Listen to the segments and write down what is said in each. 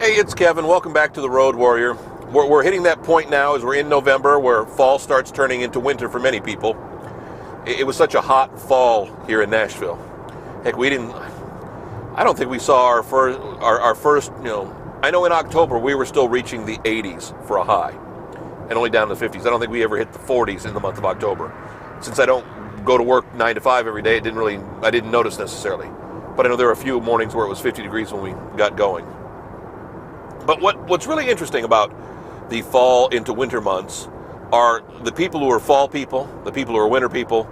Hey, it's Kevin. Welcome back to the Road Warrior. We're hitting that point now as we're in November where fall starts turning into winter for many people. It was such a hot fall here in Nashville. Heck, I don't think we saw our first, I know in October we were still reaching the 80s for a high and only down to the 50s. I don't think we ever hit the 40s in the month of October. Since I don't go to work 9 to 5 every day, I didn't notice necessarily. But I know there were a few mornings where it was 50 degrees when we got going. But what's really interesting about the fall into winter months are the people who are fall people, the people who are winter people,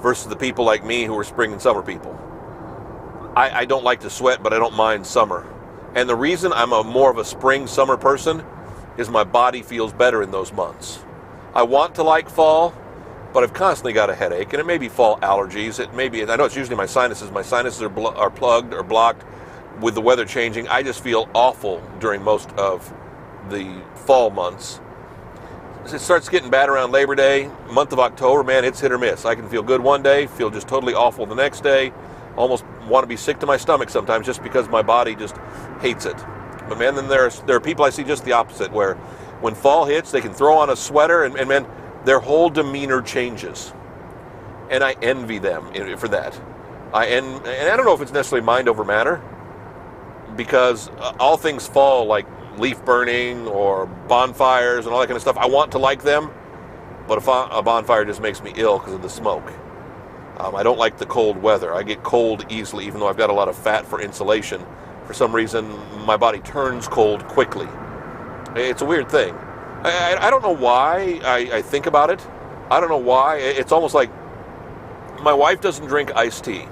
versus the people like me who are spring and summer people. I don't like to sweat, but I don't mind summer. And the reason I'm more of a spring-summer person is my body feels better in those months. I want to like fall, but I've constantly got a headache, and it may be fall allergies. I know it's usually my sinuses. My sinuses are plugged or blocked. With the weather changing, I just feel awful during most of the fall months. It starts getting bad around Labor Day. Month of October, man, it's hit or miss. I can feel good one day, feel just totally awful the next day, almost want to be sick to my stomach sometimes just because my body just hates it. But man, then there are people I see just the opposite, where when fall hits, they can throw on a sweater and man, their whole demeanor changes. And I envy them for that. And I don't know if it's necessarily mind over matter, because all things fall, like leaf burning or bonfires and all that kind of stuff, I want to like them, but a bonfire just makes me ill because of the smoke. I don't like the cold weather. I get cold easily, even though I've got a lot of fat for insulation. For some reason, my body turns cold quickly. It's a weird thing. I don't know why I think about it. I don't know why. It's almost like my wife doesn't drink iced tea.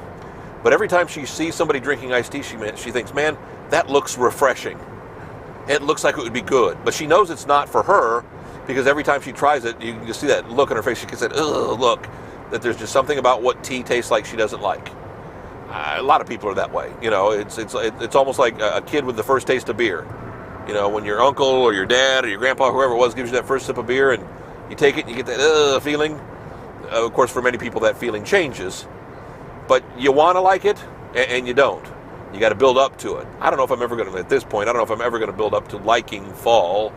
But every time she sees somebody drinking iced tea, she thinks, man, that looks refreshing. It looks like it would be good. But she knows it's not for her, because every time she tries it, you can just see that look on her face. She can say, ugh, look, that there's just something about what tea tastes like she doesn't like. A lot of people are that way. It's almost like a kid with the first taste of beer. When your uncle or your dad or your grandpa, whoever it was, gives you that first sip of beer and you take it and you get that feeling. Of course, for many people, that feeling changes. But you want to like it, and you don't. You got to build up to it. I don't know if I'm ever going to, at this point, I don't know if I'm ever going to build up to liking fall.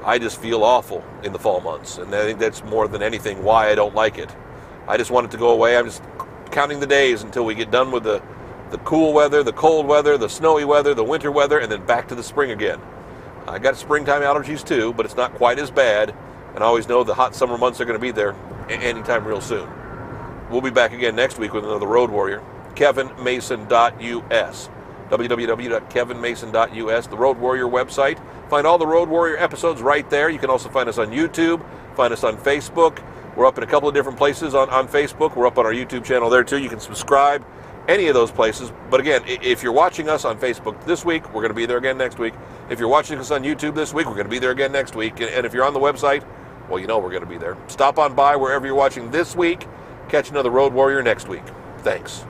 I just feel awful in the fall months, and I think that's more than anything why I don't like it. I just want it to go away. I'm just counting the days until we get done with the cool weather, the cold weather, the snowy weather, the winter weather, and then back to the spring again. I got springtime allergies too, but it's not quite as bad, and I always know the hot summer months are going to be there anytime real soon. We'll be back again next week with another Road Warrior. KevinMason.us. www.kevinmason.us, the Road Warrior website. Find all the Road Warrior episodes right there. You can also find us on YouTube, find us on Facebook. We're up in a couple of different places on Facebook. We're up on our YouTube channel there too. You can subscribe any of those places. But again, if you're watching us on Facebook this week, we're going to be there again next week. If you're watching us on YouTube this week, we're going to be there again next week. And if you're on the website, well, we're going to be there. Stop on by wherever you're watching this week. Catch another Road Warrior next week. Thanks.